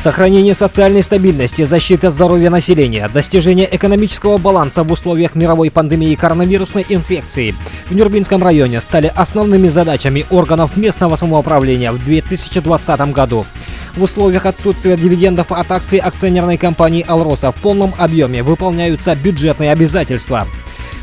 Сохранение социальной стабильности, защита здоровья населения, достижение экономического баланса в условиях мировой пандемии коронавирусной инфекции в Нюрбинском районе стали основными задачами органов местного самоуправления в 2020 году. В условиях отсутствия дивидендов от акций акционерной компании «Алроса» в полном объеме выполняются бюджетные обязательства.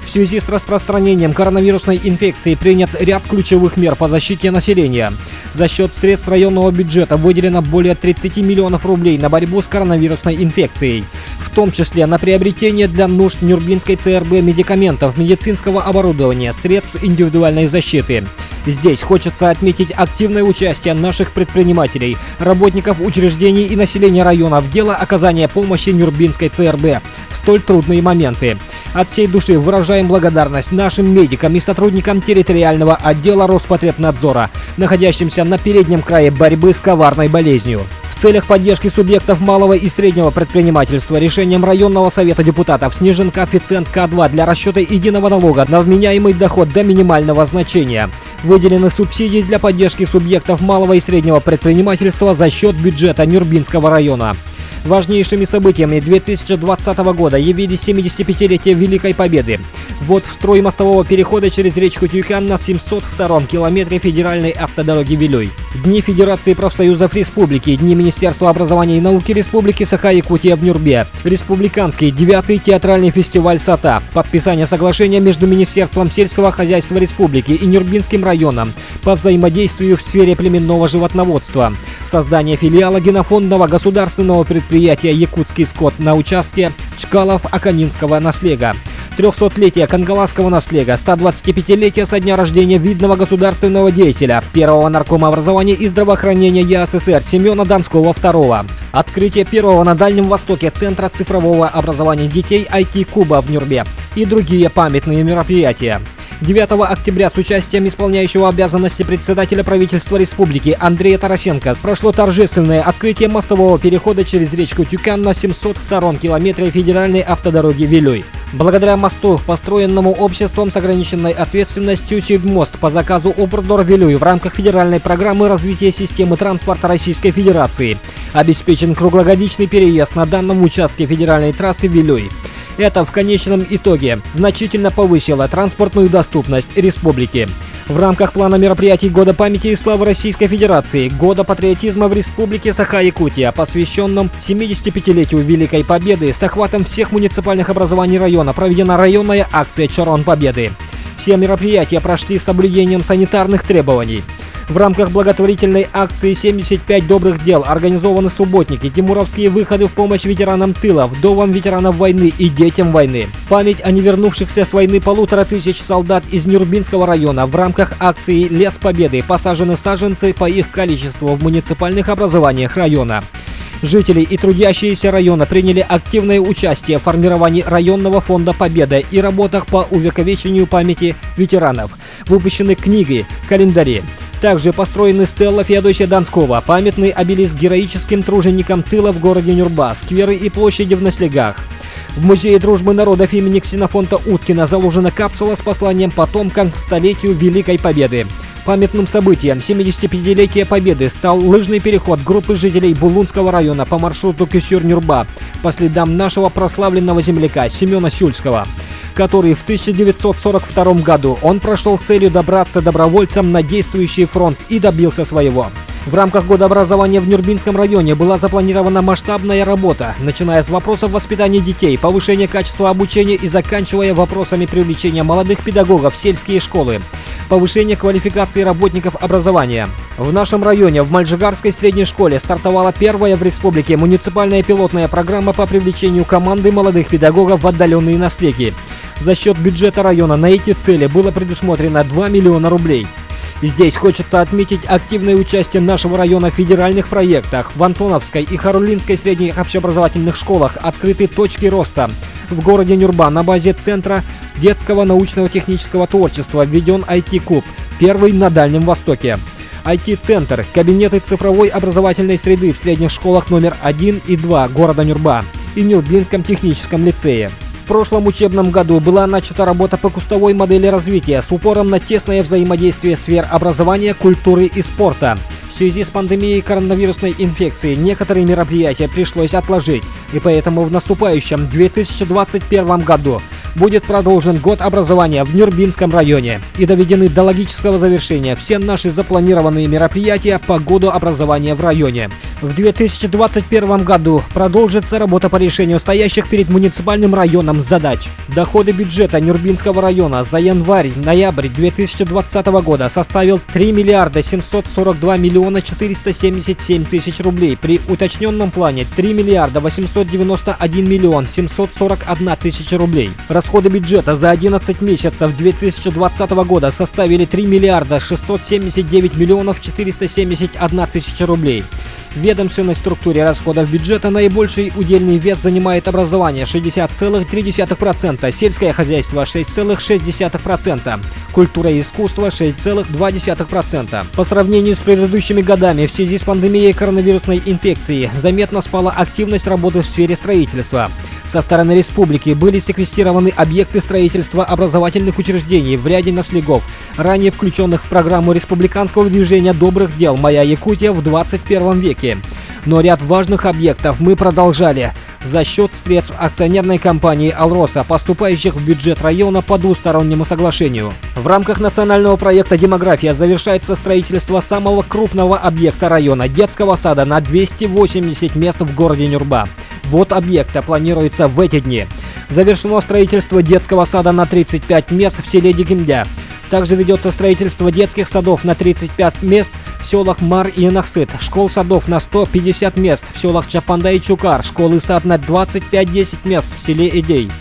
В связи с распространением коронавирусной инфекции принят ряд ключевых мер по защите населения. За счет средств районного бюджета выделено более 30 миллионов рублей на борьбу с коронавирусной инфекцией, в том числе на приобретение для нужд Нюрбинской ЦРБ медикаментов, медицинского оборудования, средств индивидуальной защиты. Здесь хочется отметить активное участие наших предпринимателей, работников учреждений и населения района в дело оказания помощи Нюрбинской ЦРБ в столь трудные моменты. От всей души выражаем благодарность нашим медикам и сотрудникам территориального отдела Роспотребнадзора, находящимся на переднем крае борьбы с коварной болезнью. В целях поддержки субъектов малого и среднего предпринимательства решением районного совета депутатов снижен коэффициент К2 для расчета единого налога на вменяемый доход до минимального значения. Выделены субсидии для поддержки субъектов малого и среднего предпринимательства за счет бюджета Нюрбинского района. Важнейшими событиями 2020 года явились 75-летие Великой Победы. Ввод в строй мостового перехода через речку Тюкан на 702-м километре федеральной автодороги Вилюй. Дни Федерации профсоюзов Республики, Дни Министерства образования и науки Республики Саха-Якутия в Нюрбе, Республиканский 9-й театральный фестиваль САТА, подписание соглашения между Министерством сельского хозяйства Республики и Нюрбинским районом по взаимодействию в сфере племенного животноводства, создание филиала генофондного государственного предприятия «Якутский скот» на участке Чкалов-Аканинского наслега, 300-летие Кангаласского наслега, 125-летие со дня рождения видного государственного деятеля, первого наркома образования и здравоохранения ЕАССР Семена Донского II, открытие первого на Дальнем Востоке Центра цифрового образования детей IT-Куба в Нюрбе и другие памятные мероприятия. 9 октября с участием исполняющего обязанности председателя правительства республики Андрея Тарасенко прошло торжественное открытие мостового перехода через речку Тюкан на 702-м километре федеральной автодороги Вилюй. Благодаря мосту, построенному обществом с ограниченной ответственностью «Сибмост» по заказу Обрдор-Вилюй в рамках федеральной программы развития системы транспорта Российской Федерации, обеспечен круглогодичный переезд на данном участке федеральной трассы Вилюй. Это в конечном итоге значительно повысило транспортную доступность республики. В рамках плана мероприятий Года памяти и славы Российской Федерации, Года патриотизма в Республике Саха-Якутия, посвященном 75-летию Великой Победы, с охватом всех муниципальных образований района, проведена районная акция «Чарон Победы». Все мероприятия прошли с соблюдением санитарных требований. В рамках благотворительной акции «75 добрых дел» организованы субботники, тимуровские выходы в помощь ветеранам тыла, вдовам ветеранов войны и детям войны. Память о невернувшихся с войны 1500 солдат из Нюрбинского района. В рамках акции «Лес Победы» посажены саженцы по их количеству в муниципальных образованиях района. Жители и трудящиеся района приняли активное участие в формировании районного фонда «Победа» и работах по увековечению памяти ветеранов. Выпущены книги, календари. Также построены стелла Феодосия Донского, памятный обелиск героическим труженикам тыла в городе Нюрба, скверы и площади в наслегах. В Музее дружбы народов имени Ксенофонта Уткина заложена капсула с посланием потомкам к столетию Великой Победы. Памятным событием 75-летия Победы стал лыжный переход группы жителей Булунского района по маршруту Кюсюр-Нюрба по следам нашего прославленного земляка Семена Сюльского, который в 1942 году он прошел с целью добраться добровольцем на действующий фронт и добился своего. В рамках года образования в Нюрбинском районе была запланирована масштабная работа, начиная с вопросов воспитания детей, повышения качества обучения и заканчивая вопросами привлечения молодых педагогов в сельские школы, повышения квалификации работников образования. В нашем районе в Мальжигарской средней школе стартовала первая в республике муниципальная пилотная программа по привлечению команды молодых педагогов в отдаленные наслеги. За счет бюджета района на эти цели было предусмотрено 2 миллиона рублей. Здесь хочется отметить активное участие нашего района в федеральных проектах. В Антоновской и Харулинской средних общеобразовательных школах открыты точки роста. В городе Нюрба на базе Центра детского научного технического творчества введен IT-Куб, первый на Дальнем Востоке. IT-центр, кабинеты цифровой образовательной среды в средних школах номер 1 и 2 города Нюрба и Нюрбинском техническом лицее. В прошлом учебном году была начата работа по кустовой модели развития с упором на тесное взаимодействие сфер образования, культуры и спорта. В связи с пандемией коронавирусной инфекции некоторые мероприятия пришлось отложить, и поэтому в наступающем 2021 году будет продолжен год образования в Нюрбинском районе и доведены до логического завершения все наши запланированные мероприятия по году образования в районе. В 2021 году продолжится работа по решению стоящих перед муниципальным районом задач. Доходы бюджета Нюрбинского района за январь-ноябрь 2020 года составил 3 миллиарда 742 миллиона 477 тысяч рублей. При уточненном плане 3 миллиарда 891 миллион 741 тысяча рублей. Расходы бюджета за 11 месяцев 2020 года составили 3 миллиарда 679 миллионов 471 тысяча рублей. В ведомственной структуре расходов бюджета наибольший удельный вес занимает образование 60,3%, сельское хозяйство 6,6%, культура и искусство 6,2%. По сравнению с предыдущими годами в связи с пандемией коронавирусной инфекции заметно спала активность работы в сфере строительства. Со стороны республики были секвестированы объекты строительства образовательных учреждений в ряде наследов, ранее включенных в программу республиканского движения добрых дел «Моя Якутия» в 21 веке. Но ряд важных объектов мы продолжали за счет средств акционерной компании «Алроса», поступающих в бюджет района по двустороннему соглашению. В рамках национального проекта «Демография» завершается строительство самого крупного объекта района – детского сада на 280 мест в городе Нюрба. Вот объекта планируется в эти дни. Завершено строительство детского сада на 35 мест в селе Дикимдя. Также ведется строительство детских садов на 35 мест в селах Мар и Нахсыт, школ-садов на 150 мест в селах Чапанда и Чукар, школы-сад на 25-10 мест в селе Идей,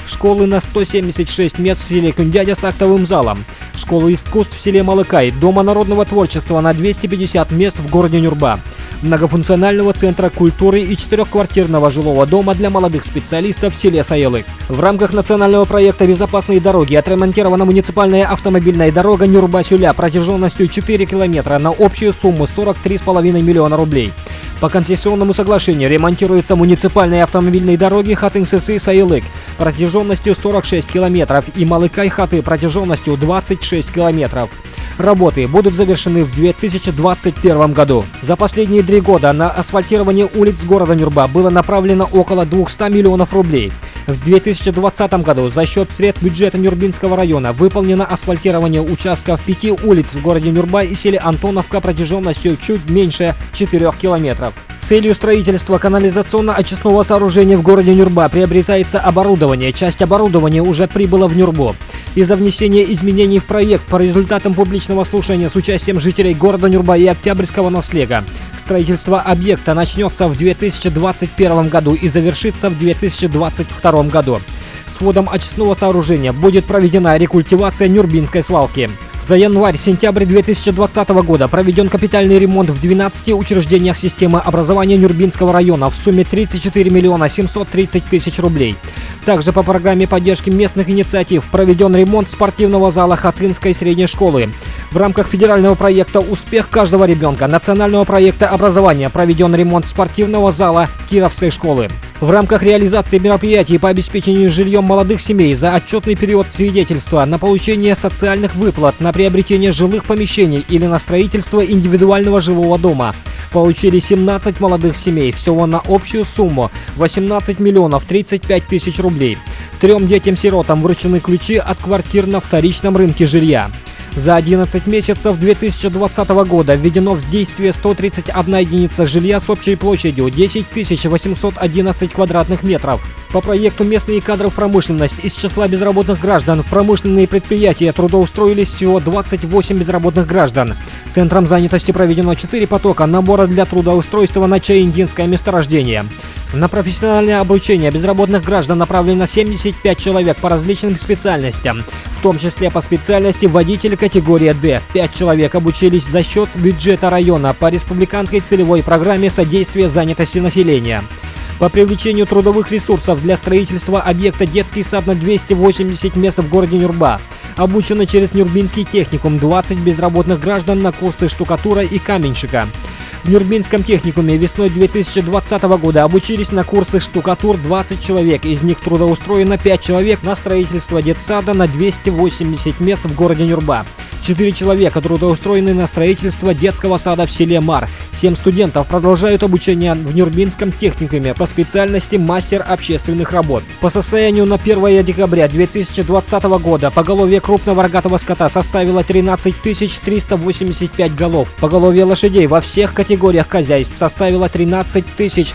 школы на 176 мест в селе Кундядя с актовым залом, школы искусств в селе Малыкай, Дома народного творчества на 250 мест в городе Нюрба, многофункционального центра культуры и 4-квартирного жилого дома для молодых специалистов в селе Саелык. В рамках национального проекта «Безопасные дороги» отремонтирована муниципальная автомобильная дорога Нюрба-Сюля протяженностью 4 километра на общую сумму 43,5 миллиона рублей. По концессионному соглашению ремонтируются муниципальные автомобильные дороги Хатын-Сысы-Саелык протяженностью 46 километров и Малыкай-Хаты протяженностью 26 километров. Работы будут завершены в 2021 году. За последние 3 года на асфальтирование улиц города Нюрба было направлено около 200 миллионов рублей. В 2020 году за счет средств бюджета Нюрбинского района выполнено асфальтирование участков 5 улиц в городе Нюрба и селе Антоновка протяженностью чуть меньше 4 километров. С целью строительства канализационно-очистного сооружения в городе Нюрба приобретается оборудование. Часть оборудования уже прибыла в Нюрбу. Из-за внесения изменений в проект по результатам публичного слушания с участием жителей города Нюрба и Октябрьского наслега строительство объекта начнется в 2021 году и завершится в 2022 году. С вводом очистного сооружения будет проведена рекультивация Нюрбинской свалки. За январь-сентябрь 2020 года проведен капитальный ремонт в 12 учреждениях системы образования Нюрбинского района в сумме 34 миллиона 730 тысяч рублей. Также по программе поддержки местных инициатив проведен ремонт спортивного зала Хатынской средней школы. В рамках федерального проекта «Успех каждого ребенка» национального проекта образования проведен ремонт спортивного зала Кировской школы. В рамках реализации мероприятий по обеспечению жильем молодых семей за отчетный период свидетельства на получение социальных выплат, на приобретение жилых помещений или на строительство индивидуального жилого дома получили 17 молодых семей, всего на общую сумму 18 миллионов 35 тысяч рублей. 3 детям-сиротам вручены ключи от квартир на вторичном рынке жилья. За 11 месяцев 2020 года введено в действие 131 единица жилья с общей площадью 10 811 квадратных метров. По проекту «Местные кадры в промышленность» из числа безработных граждан в промышленные предприятия трудоустроились всего 28 безработных граждан. Центром занятости проведено 4 потока набора для трудоустройства на Чаиндинское месторождение. На профессиональное обучение безработных граждан направлено 75 человек по различным специальностям, в том числе по специальности водитель категория D. 5 человек обучились за счет бюджета района по республиканской целевой программе содействия занятости населения. По привлечению трудовых ресурсов для строительства объекта детский сад на 280 мест в городе Нюрба обучено через Нюрбинский техникум 20 безработных граждан на курсы штукатура и каменщика. В Нюрбинском техникуме весной 2020 года обучились на курсы штукатур 20 человек, из них трудоустроено 5 человек на строительство детсада на 280 мест в городе Нюрба. 4 человека трудоустроены на строительство детского сада в селе Мар. 7 студентов продолжают обучение в Нюрбинском техникуме по специальности мастер общественных работ. По состоянию на 1 декабря 2020 года поголовье крупного рогатого скота составило 13 385 голов. Поголовье лошадей во всех категориях хозяйств составило 13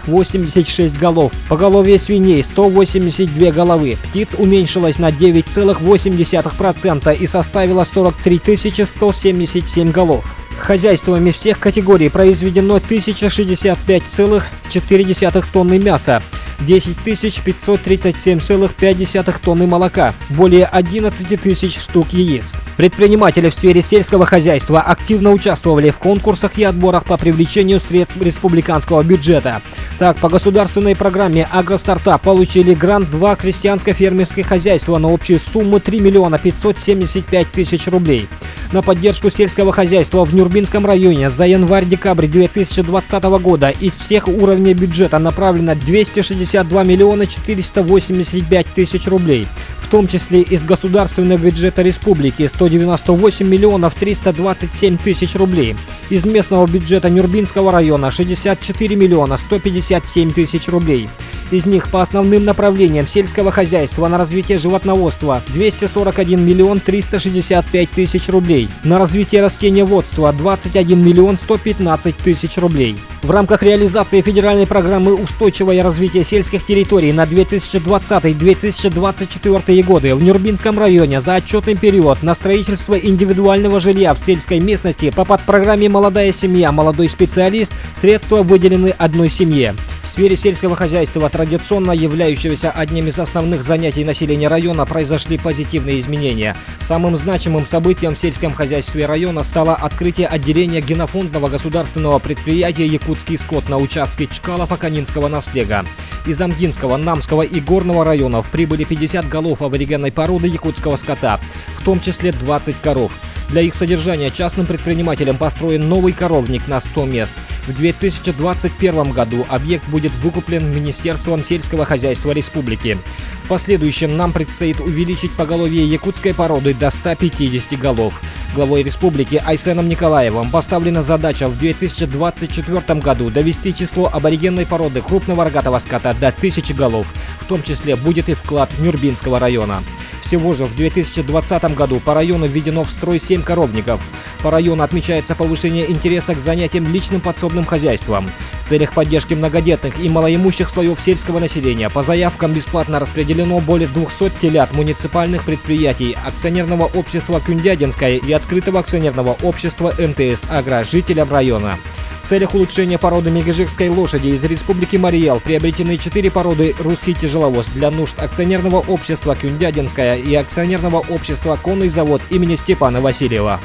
086 голов. Поголовье свиней 182 головы. Птиц уменьшилось на 9,8% и составило 43 177 голов. Хозяйствами всех категорий произведено 1065,4 тонны мяса, 10 537,5 тонны молока, более 11 тысяч штук яиц. Предприниматели в сфере сельского хозяйства активно участвовали в конкурсах и отборах по привлечению средств республиканского бюджета. Так, по государственной программе «Агростартап» получили грант 2 крестьянско-фермерских хозяйства на общую сумму 3 575 000 рублей. На поддержку сельского хозяйства в Нюрбинском районе за январь-декабрь 2020 года из всех уровней бюджета направлено 262 485 000 рублей, в том числе из государственного бюджета республики 198 327 000 рублей, из местного бюджета Нюрбинского района 64 157 000 рублей. Из них по основным направлениям сельского хозяйства на развитие животноводства 241 365 000 рублей, на развитие растениеводства 21 115 000 рублей. В рамках реализации федеральной программы «Устойчивое развитие сельских территорий» на 2020-2024 годы в Нюрбинском районе за отчетный период на строительство индивидуального жилья в сельской местности по подпрограмме «Молодая семья. Молодой специалист» средства выделены одной семье. В сфере сельского хозяйства, традиционно являющегося одним из основных занятий населения района, произошли позитивные изменения. Самым значимым событием в сельском хозяйстве района стало открытие отделения генофондного государственного предприятия «Якутский скот» на участке Чкалова-Канинского наслега. Из Амгинского, Намского и Горного районов прибыли 50 голов аборигенной породы якутского скота, в том числе 20 коров. Для их содержания частным предпринимателям построен новый коровник на 100 мест. В 2021 году объект будет выкуплен Министерством сельского хозяйства республики. В последующем нам предстоит увеличить поголовье якутской породы до 150 голов. Главой республики Айсеном Николаевым поставлена задача в 2024 году довести число аборигенной породы крупного рогатого скота до 1000 голов. В том числе будет и вклад Нюрбинского района. Всего же в 2020 году по району введено в строй 7 коровников. По району отмечается повышение интереса к занятиям личным подсобным хозяйством. В целях поддержки многодетных и малоимущих слоев сельского населения по заявкам бесплатно распределено более 200 телят муниципальных предприятий акционерного общества «Кюндядинское» и открытого акционерного общества МТС «Агро» жителям района. В целях улучшения породы мегежирской лошади из Республики Марий-Эл приобретены 4 породы «Русский тяжеловоз» для нужд акционерного общества «Кюндядинское» и акционерного общества «Конный завод» имени Степана Васильева.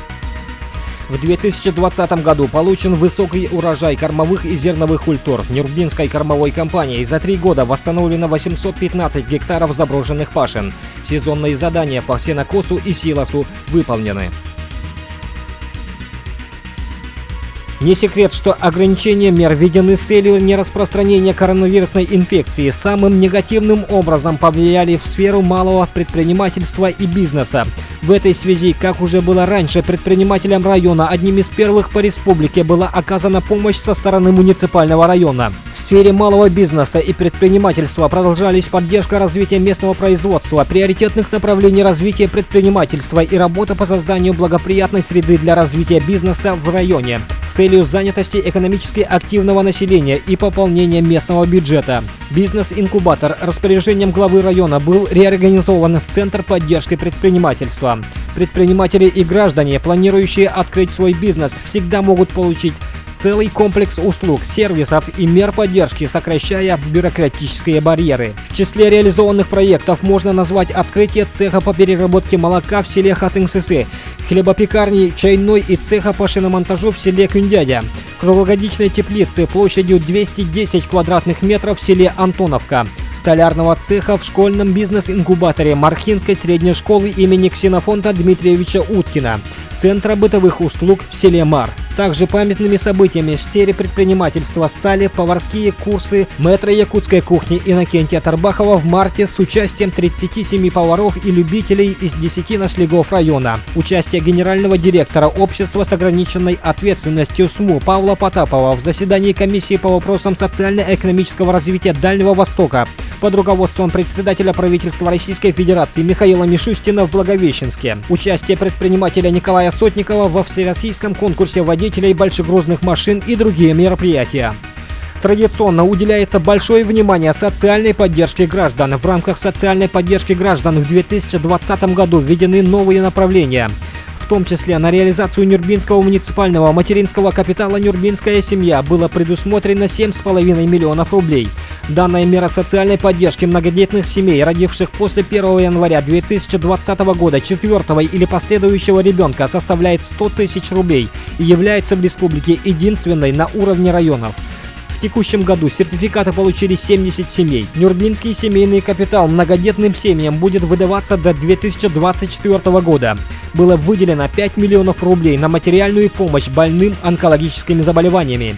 В 2020 году получен высокий урожай кормовых и зерновых культур. Нюрбинской кормовой компанией за 3 года восстановлено 815 гектаров заброшенных пашин. Сезонные задания по сенокосу и силосу выполнены. Не секрет, что ограничения мер введены с целью нераспространения коронавирусной инфекции. Самым негативным образом повлияли в сферу малого предпринимательства и бизнеса. В этой связи, как уже было раньше, предпринимателям района одним из первых по республике была оказана помощь со стороны муниципального района. В сфере малого бизнеса и предпринимательства продолжались поддержка развития местного производства, приоритетных направлений развития предпринимательства и работа по созданию благоприятной среды для развития бизнеса в районе с целью занятости экономически активного населения и пополнения местного бюджета. Бизнес-инкубатор распоряжением главы района был реорганизован в Центр поддержки предпринимательства. Предприниматели и граждане, планирующие открыть свой бизнес, всегда могут получить целый комплекс услуг, сервисов и мер поддержки, сокращая бюрократические барьеры. В числе реализованных проектов можно назвать открытие цеха по переработке молока в селе Хатынг-Сысы, хлебопекарни, чайной и цеха по шиномонтажу в селе Кюндядя, круглогодичной теплицы площадью 210 квадратных метров в селе Антоновка, столярного цеха в школьном бизнес-инкубаторе Мархинской средней школы имени Ксенофонта Дмитриевича Уткина, Центра бытовых услуг в селе Мар. Также памятными событиями в сфере предпринимательства стали поварские курсы мэтра якутской кухни Иннокентия Тарбахова в марте с участием 37 поваров и любителей из 10 наследов района. Участие генерального директора общества с ограниченной ответственностью СМУ Павла Потапова в заседании комиссии по вопросам социально-экономического развития Дальнего Востока под руководством председателя правительства Российской Федерации Михаила Мишустина в Благовещенске. Участие предпринимателя Николая Сотникова во всероссийском конкурсе водителей большегрузных машин и другие мероприятия. Традиционно уделяется большое внимание социальной поддержке граждан. В рамках социальной поддержки граждан в 2020 году введены новые направления. В том числе на реализацию Нюрбинского муниципального материнского капитала «Нюрбинская семья» было предусмотрено 7,5 миллионов рублей. Данная мера социальной поддержки многодетных семей, родивших после 1 января 2020 года 4-го или последующего ребенка, составляет 100 тысяч рублей и является в республике единственной на уровне районов. В текущем году сертификаты получили 70 семей. Нюрбинский семейный капитал многодетным семьям будет выдаваться до 2024 года. Было выделено 5 миллионов рублей на материальную помощь больным онкологическими заболеваниями.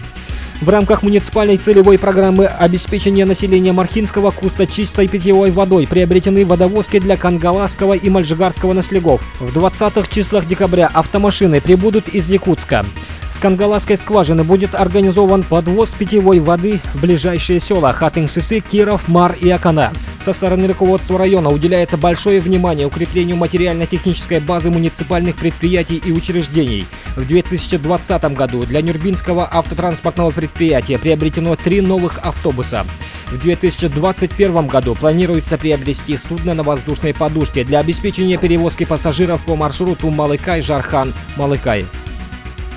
В рамках муниципальной целевой программы обеспечения населения Мархинского куста чистой питьевой водой приобретены водовозки для Кангаласского и Мальжигарского наслегов. В 20-х числах декабря автомашины прибудут из Якутска. С Кангаласской скважины будет организован подвоз питьевой воды в ближайшие села Хатынг-Сысы, Киров, Мар и Акана. Со стороны руководства района уделяется большое внимание укреплению материально-технической базы муниципальных предприятий и учреждений. В 2020 году для Нюрбинского автотранспортного предприятия приобретено 3 новых автобуса. В 2021 году планируется приобрести судно на воздушной подушке для обеспечения перевозки пассажиров по маршруту Малыкай-Жархан-Малыкай.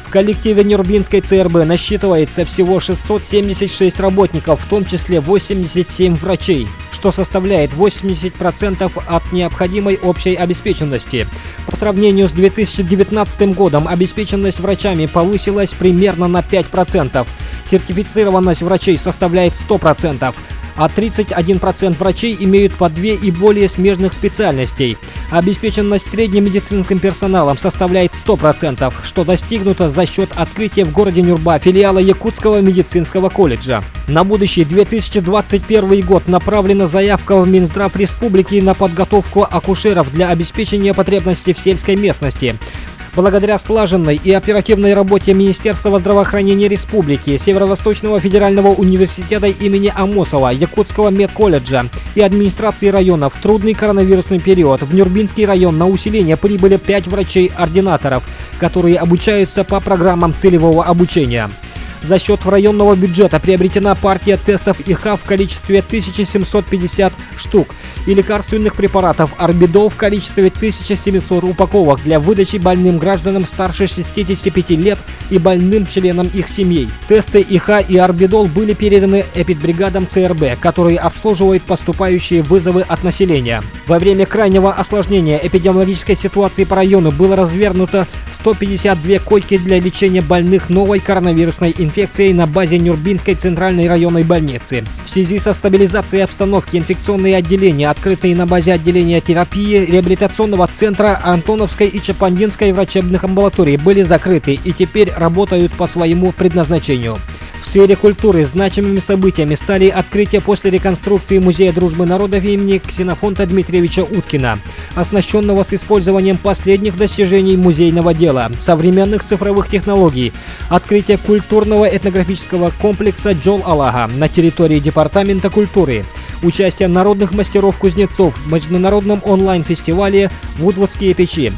В коллективе Нюрбинской ЦРБ насчитывается всего 676 работников, в том числе 87 врачей, что составляет 80% от необходимой общей обеспеченности. По сравнению с 2019 годом обеспеченность врачами повысилась примерно на 5%. Сертифицированность врачей составляет 100%. А 31% врачей имеют по 2 и более смежных специальностей. Обеспеченность средним медицинским персоналом составляет 100%, что достигнуто за счет открытия в городе Нюрба филиала Якутского медицинского колледжа. На будущий 2021 год направлена заявка в Минздрав Республики на подготовку акушеров для обеспечения потребностей в сельской местности. Благодаря слаженной и оперативной работе Министерства здравоохранения Республики, Северо-Восточного федерального университета имени Амосова, Якутского медколледжа и администрации района в трудный коронавирусный период в Нюрбинский район на усиление прибыли 5 врачей-ординаторов, которые обучаются по программам целевого обучения. За счет районного бюджета приобретена партия тестов ИХА в количестве 1750 штук и лекарственных препаратов Арбидол в количестве 1700 упаковок для выдачи больным гражданам старше 65 лет и больным членам их семей. Тесты ИХА и Арбидол были переданы эпидбригадам ЦРБ, которые обслуживают поступающие вызовы от населения. Во время крайнего осложнения эпидемиологической ситуации по району было развернуто 152 койки для лечения больных новой коронавирусной инфекцией на базе Нюрбинской центральной районной больницы. В связи со стабилизацией обстановки инфекционные отделения, открытые на базе отделения терапии реабилитационного центра Антоновской и Чапандинской врачебных амбулаторий, были закрыты и теперь работают по своему предназначению. В сфере культуры значимыми событиями стали открытие после реконструкции Музея дружбы народов имени Ксенофонта Дмитриевича Уткина, оснащенного с использованием последних достижений музейного дела, современных цифровых технологий, открытие культурного этнографического комплекса Джол-Алага на территории Департамента культуры, участие народных мастеров-кузнецов в международном онлайн-фестивале «Вудвудские печи»,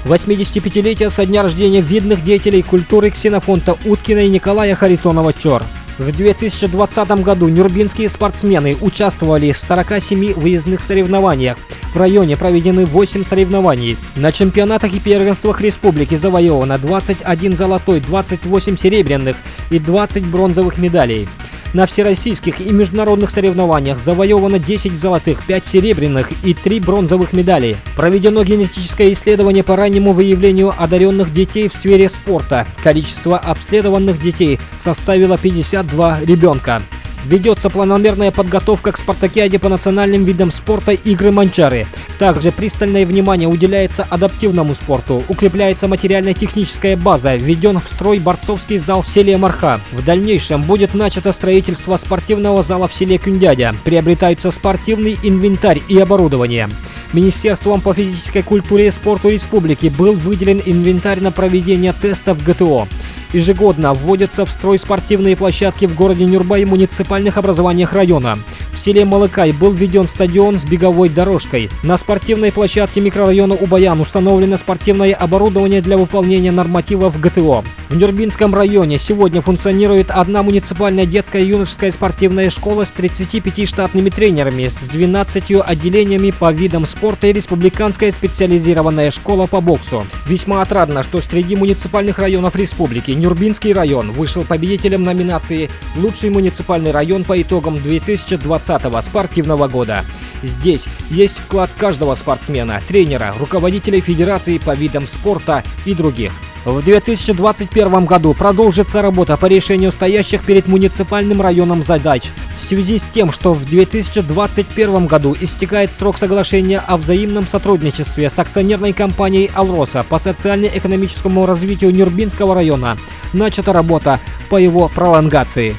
85-летие со дня рождения видных деятелей культуры Ксенофонта Уткина и Николая Харитонова-Чор. В 2020 году нюрбинские спортсмены участвовали в 47 выездных соревнованиях. В районе проведены 8 соревнований. На чемпионатах и первенствах республики завоевано 21 золотой, 28 серебряных и 20 бронзовых медалей. На всероссийских и международных соревнованиях завоевано 10 золотых, 5 серебряных и 3 бронзовых медалей. Проведено генетическое исследование по раннему выявлению одаренных детей в сфере спорта. Количество обследованных детей составило 52 ребенка. Ведется планомерная подготовка к спартакиаде по национальным видам спорта «Игры Манчары». Также пристальное внимание уделяется адаптивному спорту. Укрепляется материально-техническая база. Введен в строй борцовский зал в селе Марха. В дальнейшем будет начато строительство спортивного зала в селе Кюндядя. Приобретаются спортивный инвентарь и оборудование. Министерством по физической культуре и спорту республики был выделен инвентарь на проведение тестов ГТО. Ежегодно вводятся в строй спортивные площадки в городе Нюрба и муниципальных образованиях района. В селе Малыкай был введен стадион с беговой дорожкой. На спортивной площадке микрорайона Убаян установлено спортивное оборудование для выполнения нормативов ГТО. В Нюрбинском районе сегодня функционирует одна муниципальная детская и юношеская спортивная школа с 35 штатными тренерами, с 12 отделениями по видам спорта и республиканская специализированная школа по боксу. Весьма отрадно, что среди муниципальных районов республики Нюрбинский район вышел победителем номинации «Лучший муниципальный район» по итогам 2020 спортивного года. Здесь есть вклад каждого спортсмена, тренера, руководителей федерации по видам спорта и других. В 2021 году продолжится работа по решению стоящих перед муниципальным районом задач. В связи с тем, что в 2021 году истекает срок соглашения о взаимном сотрудничестве с акционерной компанией «Алроса» по социально-экономическому развитию Нюрбинского района, начата работа по его пролонгации.